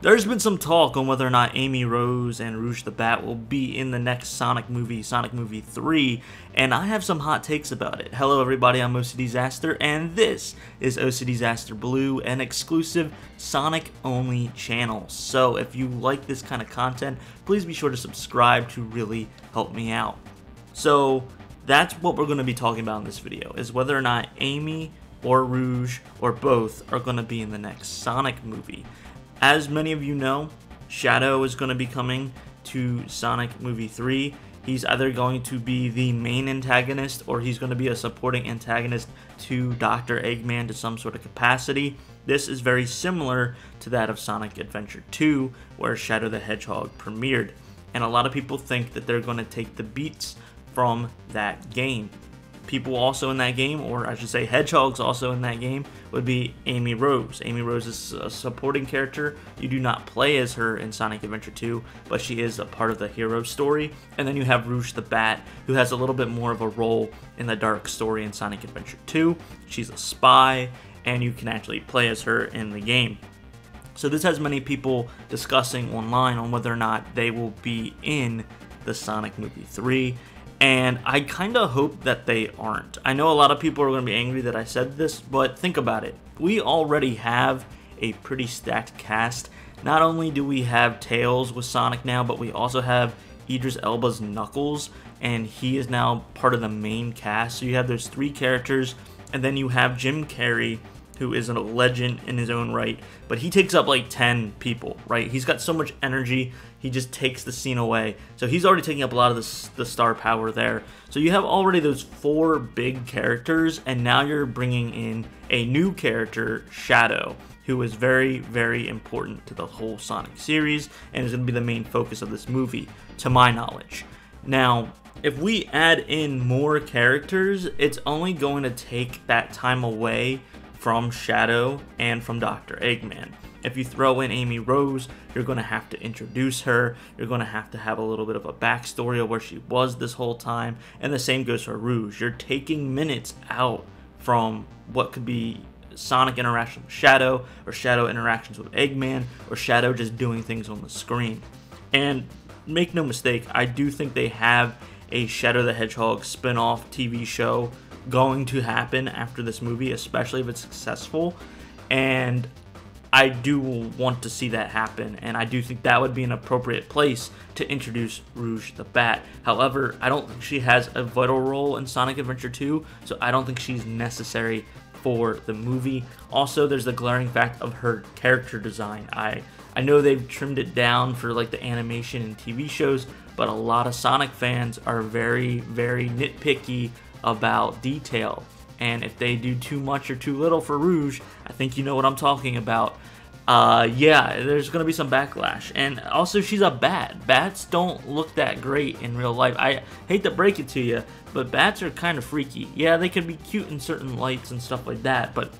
There's been some talk on whether or not Amy Rose and Rouge the Bat will be in the next Sonic movie, Sonic Movie 3, and I have some hot takes about it. Hello everybody, I'm OCDsaster, and this is OCDsaster Blue, an exclusive Sonic-only channel. So if you like this kind of content, please be sure to subscribe to really help me out. So that's what we're going to be talking about in this video, is whether or not Amy or Rouge or both are going to be in the next Sonic movie. As many of you know, Shadow is going to be coming to Sonic Movie 3. He's either going to be the main antagonist or he's going to be a supporting antagonist to Dr. Eggman to some sort of capacity. This is very similar to that of Sonic Adventure 2, where Shadow the Hedgehog premiered. And a lot of people think that they're going to take the beats from that game. People also in that game, or I should say hedgehogs also in that game, would be Amy Rose. Amy Rose is a supporting character. You do not play as her in Sonic Adventure 2, but she is a part of the hero story. And then you have Rouge the Bat, who has a little bit more of a role in the dark story in Sonic Adventure 2. She's a spy, and you can actually play as her in the game. So this has many people discussing online on whether or not they will be in the Sonic Movie 3. And I kind of hope that they aren't. I know a lot of people are going to be angry that I said this, but think about it. We already have a pretty stacked cast. Not only do we have Tails with Sonic now, but we also have Idris Elba's Knuckles, and he is now part of the main cast. So you have those three characters, and then you have Jim Carrey, who is a legend in his own right, but he takes up like 10 people, right? He's got so much energy, he just takes the scene away. So he's already taking up a lot of the star power there. So you have already those four big characters, and now you're bringing in a new character, Shadow, who is very, very important to the whole Sonic series, and is going to be the main focus of this movie, to my knowledge. Now, if we add in more characters, it's only going to take that time away from Shadow and from Dr. Eggman. If you throw in Amy Rose, you're going to have to introduce her, you're going to have a little bit of a backstory of where she was this whole time, and the same goes for Rouge. You're taking minutes out from what could be Sonic interaction with Shadow, or Shadow interactions with Eggman, or Shadow just doing things on the screen. And make no mistake, I do think they have a Shadow the Hedgehog spin-off TV show going to happen after this movie, especially if it's successful, and I do want to see that happen, and I do think that would be an appropriate place to introduce Rouge the Bat. However, I don't think she has a vital role in Sonic Adventure 2, so I don't think she's necessary for the movie. Also, there's the glaring fact of her character design. I know they've trimmed it down for like the animation and TV shows, but a lot of Sonic fans are very, very nitpicky about detail, and if they do too much or too little for Rouge, I think you know what I'm talking about. Yeah, there's gonna be some backlash. And also, she's a bat. Bats don't look that great in real life. I hate to break it to you, but bats are kind of freaky. Yeah, they can be cute in certain lights and stuff like that, but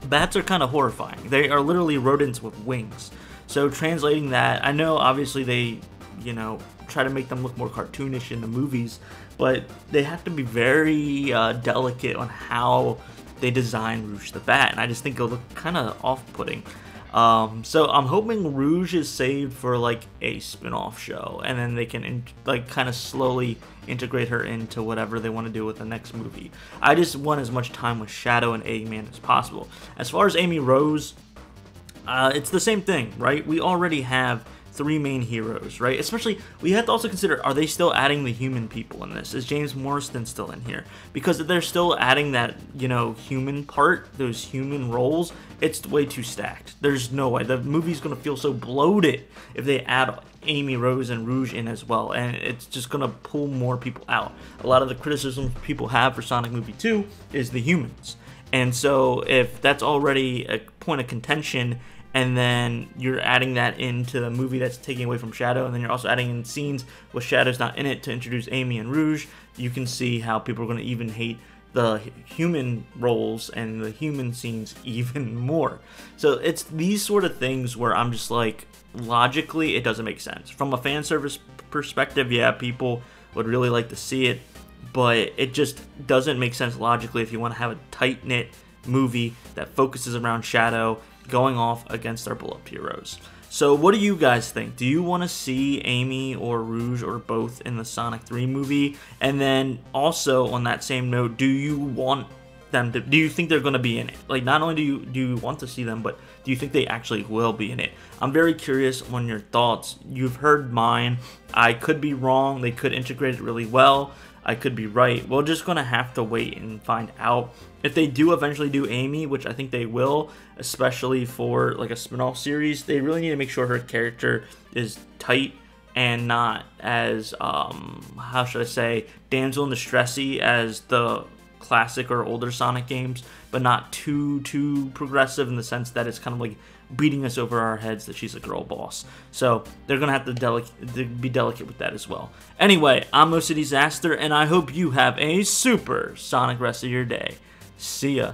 bats are kind of horrifying. They are literally rodents with wings. So translating that, I know obviously they, you know, try to make them look more cartoonish in the movies, but they have to be very delicate on how they design Rouge the Bat, and I just think it'll look kind of off-putting. So I'm hoping Rouge is saved for like a spin-off show, and then they can like kind of slowly integrate her into whatever they want to do with the next movie. I just want as much time with Shadow and Eggman as possible. As far as Amy Rose, it's the same thing, right? We already have three main heroes, right? Especially, we have to also consider, are they still adding the human people in this? Is James Morrison still in here? Because if they're still adding that, you know, human part, those human roles, it's way too stacked. There's no way. The movie's going to feel so bloated if they add Amy Rose and Rouge in as well, and it's just going to pull more people out. A lot of the criticisms people have for Sonic Movie 2 is the humans. And so if that's already a point of contention, and then you're adding that into the movie that's taking away from Shadow, and then you're also adding in scenes with Shadow's not in it to introduce Amy and Rouge, you can see how people are going to even hate the human roles and the human scenes even more. So it's these sort of things where I'm just like, logically, it doesn't make sense. From a fan service perspective, yeah, people would really like to see it, but it just doesn't make sense logically if you want to have a tight-knit movie that focuses around Shadow going off against our beloved heroes. So what do you guys think? Do you want to see Amy or Rouge or both in the Sonic 3 movie? And then also on that same note, do you want them to, do you think they're going to be in it? Like, not only do you want to see them, but do you think they actually will be in it? I'm very curious on your thoughts. You've heard mine. I could be wrong. They could integrate it really well. I could be right. We're just going to have to wait and find out. If they do eventually do Amy, which I think they will, especially for like a spin-off series, they really need to make sure her character is tight and not as, how should I say, damsel in distressy as the classic or older Sonic games, but not too progressive in the sense that it's kind of like beating us over our heads that she's a girl boss. So they're gonna have to be delicate with that as well. Anyway, I'm OCDsaster, and I hope you have a super Sonic rest of your day. See ya.